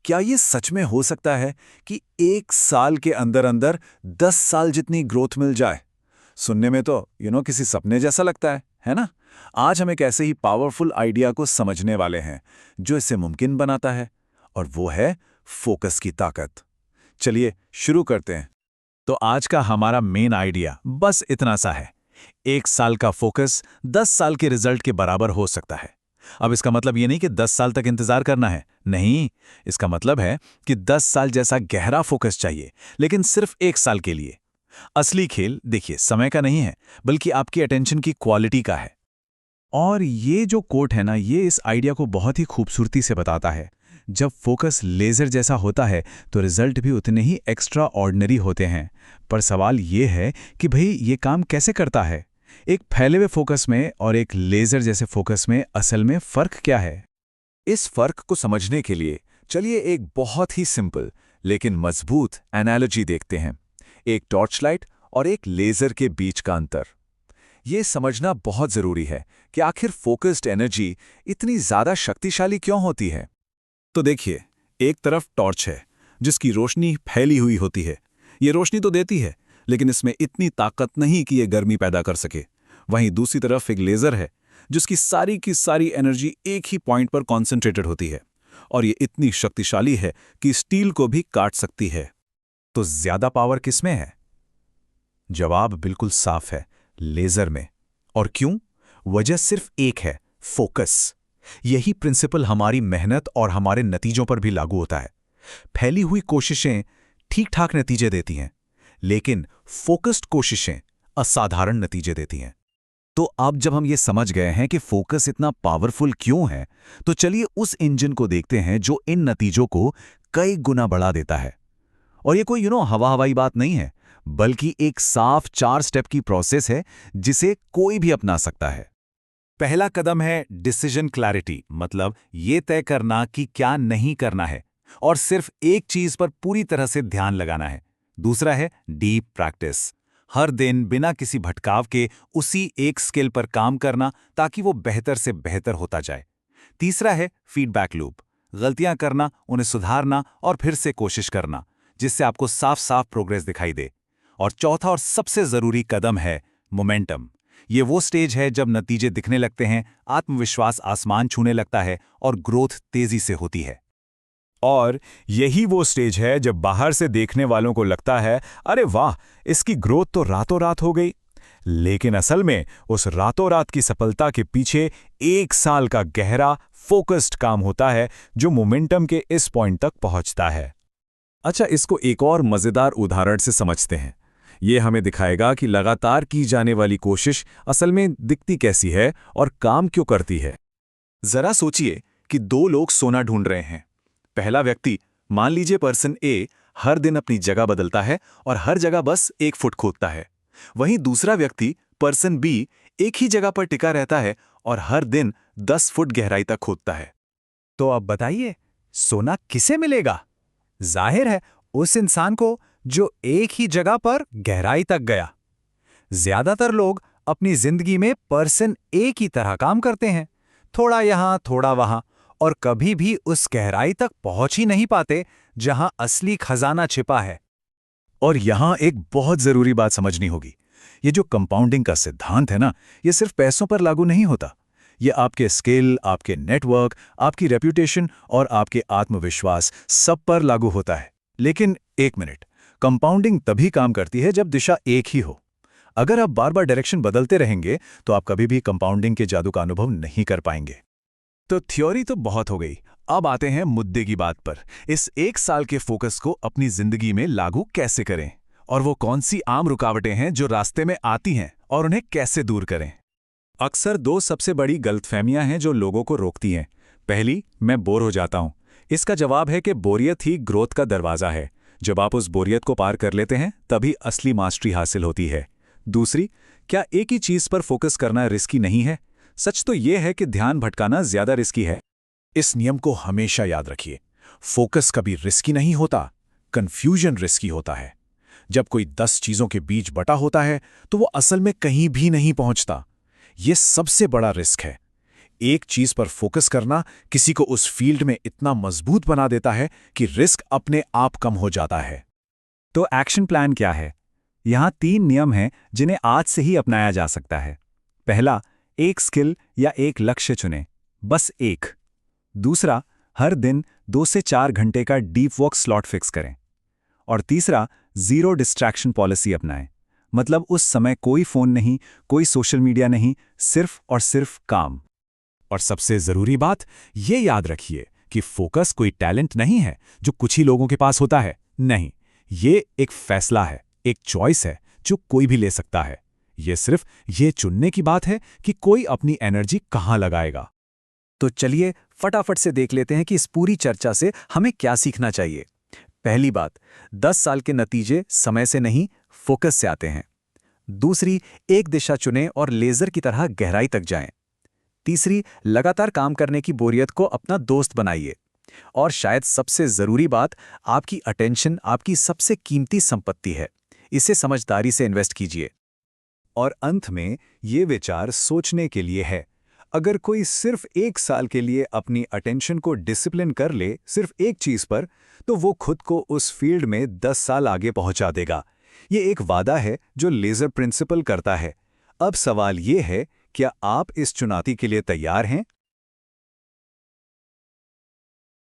क्या ये सच में हो सकता है कि 1 साल के अंदर अंदर 10 साल जितनी ग्रोथ मिल जाए? सुनने में तो किसी सपने जैसा लगता है ना? आज हम एक ऐसे ही पावरफुल आइडिया को समझने वाले हैं जो इसे मुमकिन बनाता है, और वो है फोकस की ताकत। चलिए शुरू करते हैं। तो आज का हमारा मेन आइडिया बस इतना सा है। 1 साल का फोकस 10 साल के रिजल्ट के बराबर हो सकता है। अब इसका मतलब ये नहीं कि 10 साल तक इंतजार करना है, नहीं। इसका मतलब है कि 10 साल जैसा गहरा फोकस चाहिए, लेकिन सिर्फ 1 साल के लिए। असली खेल देखिए समय का नहीं है, बल्कि आपकी अटेंशन की क्वालिटी का है। और ये जो कोट है ना, ये इस आइडिया को बहुत ही खूबसूरती से बताता है। जब फोकस लेजर जैसा होता है तो रिजल्ट भी उतने ही एक्स्ट्रा ऑर्डिनरी होते हैं। पर सवाल ये है कि भाई ये काम कैसे करता है? एक फैले हुए फोकस में और एक लेजर जैसे फोकस में असल में फर्क क्या है? इस फर्क को समझने के लिए चलिए एक बहुत ही सिंपल लेकिन मजबूत एनालॉजी देखते हैं। एक टॉर्च लाइट और एक लेजर के बीच का अंतर। ये समझना बहुत जरूरी है कि आखिर फोकस्ड एनर्जी इतनी ज्यादा शक्तिशाली क्यों होती है। तो देखिए, एक तरफ टॉर्च है जिसकी रोशनी फैली हुई होती है। ये रोशनी तो देती है, लेकिन इसमें इतनी ताकत नहीं कि ये गर्मी पैदा कर सके। वहीं दूसरी तरफ एक लेजर है जिसकी सारी की सारी एनर्जी एक ही पॉइंट पर कॉन्सेंट्रेटेड होती है, और ये इतनी शक्तिशाली है कि स्टील को भी काट सकती है। तो ज्यादा पावर किसमें है? जवाब बिल्कुल साफ है, लेजर में। और क्यों? वजह सिर्फ एक है, फोकस। यही प्रिंसिपल हमारी मेहनत और हमारे नतीजों पर भी लागू होता है। फैली हुई कोशिशें ठीक ठाक नतीजे देती हैं, लेकिन फोकस्ड कोशिशें असाधारण नतीजे देती हैं। तो अब जब हम ये समझ गए हैं कि फोकस इतना पावरफुल क्यों है, तो चलिए उस इंजन को देखते हैं जो इन नतीजों को कई गुना बढ़ा देता है। और ये कोई हवा हवाई बात नहीं है, बल्कि एक साफ 4 स्टेप की प्रोसेस है जिसे कोई भी अपना सकता है। पहला कदम है डिसीजन क्लैरिटी, मतलब ये तय करना कि क्या नहीं करना है और सिर्फ एक चीज पर पूरी तरह से ध्यान लगाना है। दूसरा है डीप प्रैक्टिस, हर दिन बिना किसी भटकाव के उसी एक स्किल पर काम करना ताकि वो बेहतर से बेहतर होता जाए। तीसरा है फीडबैक लूप, गलतियां करना, उन्हें सुधारना और फिर से कोशिश करना, जिससे आपको साफ साफ प्रोग्रेस दिखाई दे। और चौथा और सबसे जरूरी कदम है मोमेंटम। ये वो स्टेज है जब नतीजे दिखने लगते हैं, आत्मविश्वास आसमान छूने लगता है और ग्रोथ तेजी से होती है। और यही वो स्टेज है जब बाहर से देखने वालों को लगता है, अरे वाह, इसकी ग्रोथ तो रातों रात हो गई। लेकिन असल में उस रातों रात की सफलता के पीछे 1 साल का गहरा फोकस्ड काम होता है जो मोमेंटम के इस पॉइंट तक पहुंचता है। अच्छा, इसको एक और मजेदार उदाहरण से समझते हैं। ये हमें दिखाएगा कि लगातार की जाने वाली कोशिश असल में दिखती कैसी है और काम क्यों करती है। जरा सोचिए कि 2 लोग सोना ढूंढ रहे हैं। पहला व्यक्ति, मान लीजिए पर्सन ए, हर दिन अपनी जगह बदलता है और हर जगह बस 1 फुट खोदता है। वहीं दूसरा व्यक्ति, पर्सन बी, एक ही जगह पर टिका रहता है और हर दिन 10 फुट गहराई तक खोदता है। तो अब बताइए, सोना किसे मिलेगा? जाहिर है उस इंसान को जो एक ही जगह पर गहराई तक गया। ज्यादातर लोग अपनी जिंदगी में पर्सन ए की तरह काम करते हैं, थोड़ा यहां थोड़ा वहां, और कभी भी उस गहराई तक पहुंच ही नहीं पाते जहां असली खजाना छिपा है। और यहां एक बहुत जरूरी बात समझनी होगी। ये जो कंपाउंडिंग का सिद्धांत है ना, ये सिर्फ पैसों पर लागू नहीं होता। ये आपके स्किल, आपके नेटवर्क, आपकी रेप्यूटेशन और आपके आत्मविश्वास सब पर लागू होता है। लेकिन एक मिनट, कंपाउंडिंग तभी काम करती है जब दिशा एक ही हो। अगर आप बार बार डायरेक्शन बदलते रहेंगे तो आप कभी भी कंपाउंडिंग के जादू का अनुभव नहीं कर पाएंगे। तो थ्योरी तो बहुत हो गई, अब आते हैं मुद्दे की बात पर। इस 1 साल के फोकस को अपनी जिंदगी में लागू कैसे करें, और वो कौन सी आम रुकावटें हैं जो रास्ते में आती हैं और उन्हें कैसे दूर करें। अक्सर 2 सबसे बड़ी गलतफहमियां हैं जो लोगों को रोकती हैं। पहली, मैं बोर हो जाता हूं। इसका जवाब है कि बोरियत ही ग्रोथ का दरवाजा है। जब आप उस बोरियत को पार कर लेते हैं तभी असली मास्टरी हासिल होती है। दूसरी, क्या एक ही चीज पर फोकस करना रिस्की नहीं है? सच तो यह है कि ध्यान भटकाना ज्यादा रिस्की है। इस नियम को हमेशा याद रखिए, फोकस कभी रिस्की नहीं होता, कंफ्यूजन रिस्की होता है। जब कोई 10 चीजों के बीच बटा होता है तो वो असल में कहीं भी नहीं पहुंचता। ये सबसे बड़ा रिस्क है। एक चीज पर फोकस करना किसी को उस फील्ड में इतना मजबूत बना देता है कि रिस्क अपने आप कम हो जाता है। तो एक्शन प्लान क्या है? यहाँ 3 नियम हैं जिन्हें आज से ही अपनाया जा सकता है। पहला, एक स्किल या एक लक्ष्य चुनें, बस एक। दूसरा, हर दिन 2 से 4 घंटे का डीप वर्क स्लॉट फिक्स करें। और तीसरा, जीरो डिस्ट्रैक्शन पॉलिसी अपनाएं, मतलब उस समय कोई फोन नहीं, कोई सोशल मीडिया नहीं, सिर्फ और सिर्फ काम। और सबसे जरूरी बात, ये याद रखिए कि फोकस कोई टैलेंट नहीं है जो कुछ ही लोगों के पास होता है। नहीं, ये एक फैसला है, एक चॉइस है जो कोई भी ले सकता है। ये सिर्फ ये चुनने की बात है कि कोई अपनी एनर्जी कहाँ लगाएगा। तो चलिए फटाफट से देख लेते हैं कि इस पूरी चर्चा से हमें क्या सीखना चाहिए। पहली बात, 10 साल के नतीजे समय से नहीं, फोकस से आते हैं। दूसरी, एक दिशा चुनें और लेजर की तरह गहराई तक जाएं। तीसरी, लगातार काम करने की बोरियत को अपना दोस्त बनाइए। और शायद सबसे जरूरी बात, आपकी अटेंशन आपकी सबसे कीमती संपत्ति है, इसे समझदारी से इन्वेस्ट कीजिए। और अंत में ये विचार सोचने के लिए है, अगर कोई सिर्फ 1 साल के लिए अपनी अटेंशन को डिसिप्लिन कर ले सिर्फ एक चीज पर, तो वो खुद को उस फील्ड में 10 साल आगे पहुंचा देगा। ये एक वादा है जो लेजर प्रिंसिपल करता है। अब सवाल ये है, क्या आप इस चुनौती के लिए तैयार हैं?